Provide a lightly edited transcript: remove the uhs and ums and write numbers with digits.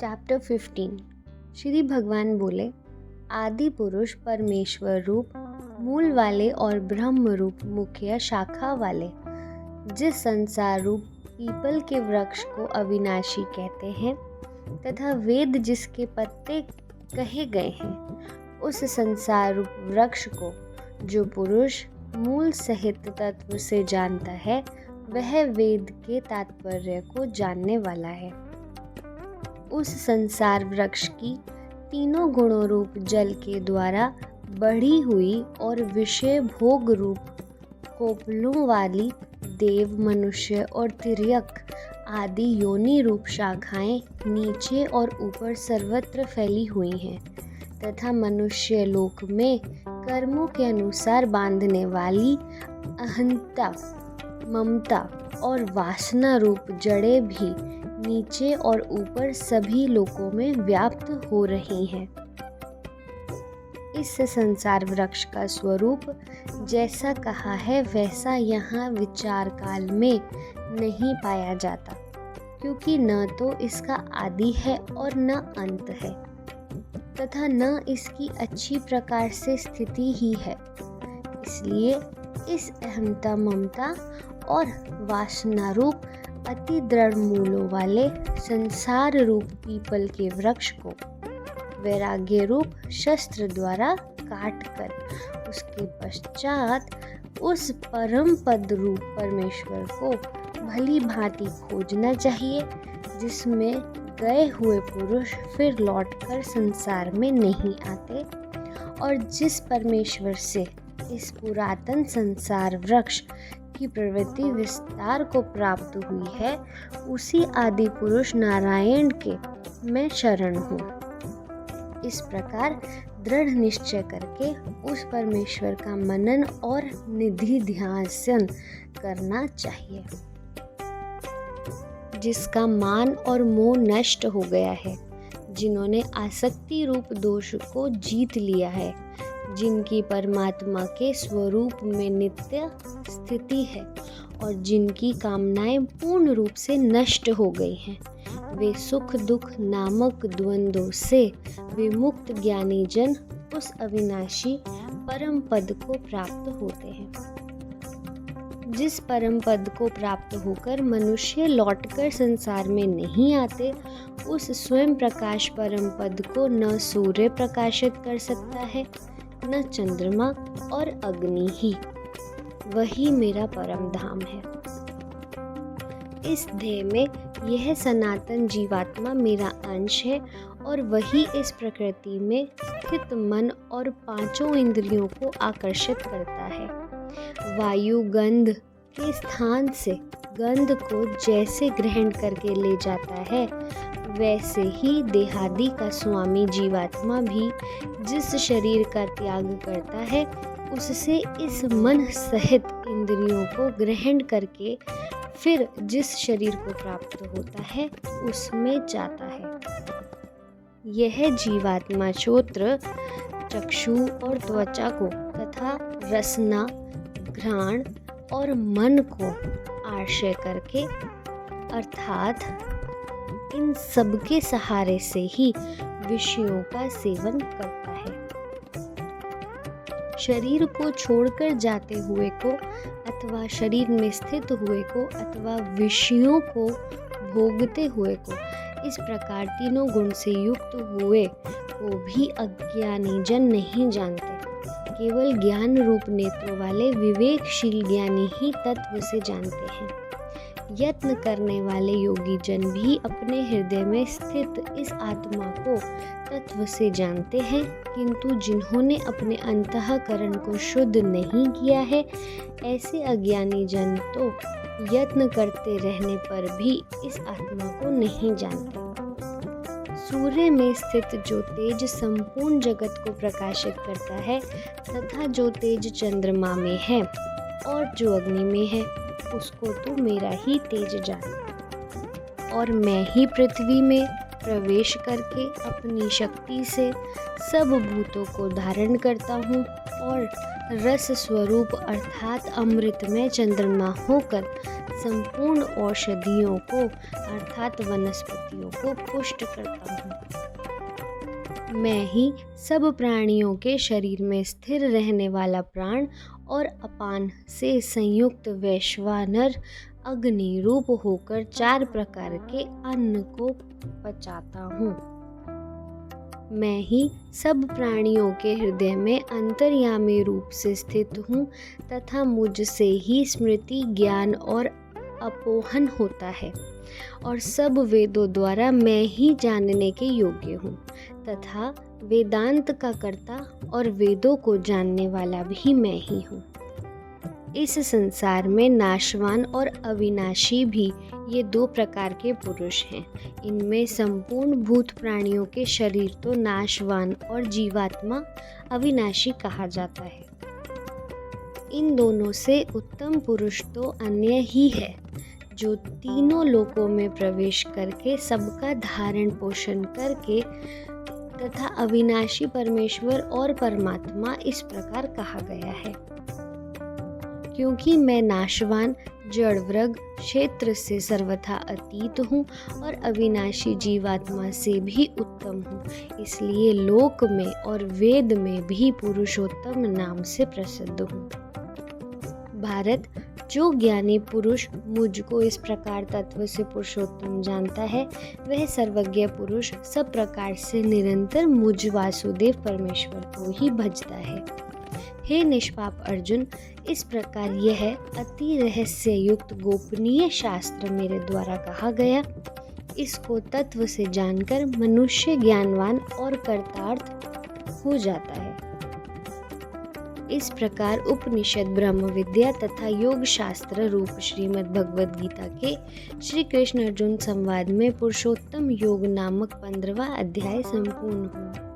Chapter 15। Shri भगवान बोले, आदि पुरुष परमेश्वर रूप मूल वाले और ब्रह्म रूप मुख्य शाखा वाले जिस संसार रूप पीपल के वृक्ष को अविनाशी कहते हैं तथा वेद जिसके पत्ते कहे गए हैं, उस संसार रूप वृक्ष को जो पुरुष मूल सहित तत्व से जानता है, वह वेद के तात्पर्य को जानने वाला है। उस संसार वृक्ष की तीनों गुणों रूप जल के द्वारा बढ़ी हुई और विषय भोग रूप कोपलों वाली देव, मनुष्य और तिर्यक आदि योनि रूप शाखाएं नीचे और ऊपर सर्वत्र फैली हुई हैं तथा मनुष्य लोक में कर्मों के अनुसार बांधने वाली अहंता, ममता और वासना रूप जड़ें भी नीचे और ऊपर सभी लोकों में व्याप्त हो रही हैं। इस संसार वृक्ष का स्वरूप जैसा कहा है वैसा यहाँ विचार काल में नहीं पाया जाता, क्योंकि न तो इसका आदि है और न अंत है तथा न इसकी अच्छी प्रकार से स्थिति ही है। इसलिए इस अहंता, ममता और वासना रूप अति दृढ़ मूलों वाले संसार रूप पीपल के वृक्ष को वैराग्य रूप शस्त्र द्वारा काट कर उसके पश्चात उस परम पद रूप परमेश्वर को भली भांति खोजना चाहिए, जिसमें गए हुए पुरुष फिर लौटकर संसार में नहीं आते और जिस परमेश्वर से इस पुरातन संसार वृक्ष की प्रवृत्ति विस्तार को प्राप्त हुई है, उसी आदि पुरुष नारायण के मैं शरण हूँ। इस प्रकार दृढ़ निश्चय करके उस परमेश्वर का मनन और निधि ध्यान करना चाहिए, जिसका मान और मोह नष्ट हो गया है, जिन्होंने आसक्ति रूप दोष को जीत लिया है, जिनकी परमात्मा के स्वरूप में नित्य स्थिति है और जिनकी कामनाएं पूर्ण रूप से नष्ट हो गई हैं, वे सुख दुख नामक द्वंद्वों से विमुक्त ज्ञानी जन उस अविनाशी परम पद को प्राप्त होते हैं। जिस परम पद को प्राप्त होकर मनुष्य लौटकर संसार में नहीं आते, उस स्वयं प्रकाश परम पद को न सूर्य प्रकाशित कर सकता है, न चंद्रमा और अग्नि ही। वही मेरा परम धाम है। इस देह में यह सनातन जीवात्मा मेरा अंश है और वही इस प्रकृति में स्थित मन और पांचों इंद्रियों को आकर्षित करता है। वायु गंध के स्थान से गंध को जैसे ग्रहण करके ले जाता है, वैसे ही देहादि का स्वामी जीवात्मा भी जिस शरीर का त्याग करता है, उससे इस मन सहित इंद्रियों को ग्रहण करके फिर जिस शरीर को प्राप्त होता है उसमें जाता है। यह जीवात्मा श्रोत्र, चक्षु और त्वचा को तथा रसना, घ्राण और मन को आश्रय करके अर्थात इन सबके सहारे से ही विषयों का सेवन करता है। शरीर को छोड़कर जाते हुए को अथवा शरीर में स्थित हुए को अथवा विषयों को भोगते हुए को, इस प्रकार तीनों गुण से युक्त हुए को भी अज्ञानी जन नहीं जानते। केवल ज्ञान रूप नेत्रों वाले विवेकशील ज्ञानी ही तत्व से जानते हैं। यत्न करने वाले योगी जन भी अपने हृदय में स्थित इस आत्मा को तत्व से जानते हैं, किंतु जिन्होंने अपने अंतःकरण को शुद्ध नहीं किया है, ऐसे अज्ञानी जन तो यत्न करते रहने पर भी इस आत्मा को नहीं जानते। सूर्य में स्थित जो तेज संपूर्ण जगत को प्रकाशित करता है तथा जो तेज चंद्रमा में है और जो अग्नि में है, उसको तो मेरा ही तेज जान, और मैं ही पृथ्वी में प्रवेश करके अपनी शक्ति से सब भूतों को धारण करता हूँ और रस स्वरूप अर्थात अमृत में चंद्रमा होकर संपूर्ण औषधियों को अर्थात वनस्पतियों को पुष्ट करता हूँ। मैं ही सब प्राणियों के शरीर में स्थिर रहने वाला प्राण और अपान से संयुक्त वैश्वानर अग्नि रूप होकर 4 प्रकार के अन्न को पचाता हूँ। मैं ही सब प्राणियों के हृदय में अंतर्यामी रूप से स्थित हूँ तथा मुझसे ही स्मृति, ज्ञान और अपोहन होता है और सब वेदों द्वारा मैं ही जानने के योग्य हूँ तथा वेदांत का कर्ता और वेदों को जानने वाला भी मैं ही हूँ। इस संसार में नाशवान और अविनाशी भी ये 2 प्रकार के पुरुष हैं। इनमें संपूर्ण भूत प्राणियों के शरीर तो नाशवान और जीवात्मा अविनाशी कहा जाता है। इन दोनों से उत्तम पुरुष तो अन्य ही है, जो तीनों लोकों में प्रवेश करके सबका धारण पोषण करके तथा अविनाशी परमेश्वर और परमात्मा इस प्रकार कहा गया है। क्योंकि मैं नाशवान जड़ वर्ग क्षेत्र से सर्वथा अतीत हूँ और अविनाशी जीवात्मा से भी उत्तम हूँ, इसलिए लोक में और वेद में भी पुरुषोत्तम नाम से प्रसिद्ध हूँ। भारत, जो ज्ञानी पुरुष मुझको इस प्रकार तत्व से पुरुषोत्तम जानता है, वह सर्वज्ञ पुरुष सब प्रकार से निरंतर मुझ वासुदेव परमेश्वर को ही भजता है। हे निष्पाप अर्जुन, इस प्रकार यह अति रहस्य युक्त गोपनीय शास्त्र मेरे द्वारा कहा गया। इसको तत्व से जानकर मनुष्य ज्ञानवान और कर्तार्थ हो जाता है। इस प्रकार उपनिषद, ब्रह्म विद्या तथा योग शास्त्र रूप श्रीमद् भगवद गीता के श्री कृष्ण अर्जुन संवाद में पुरुषोत्तम योग नामक 15वां अध्याय संपूर्ण हुआ।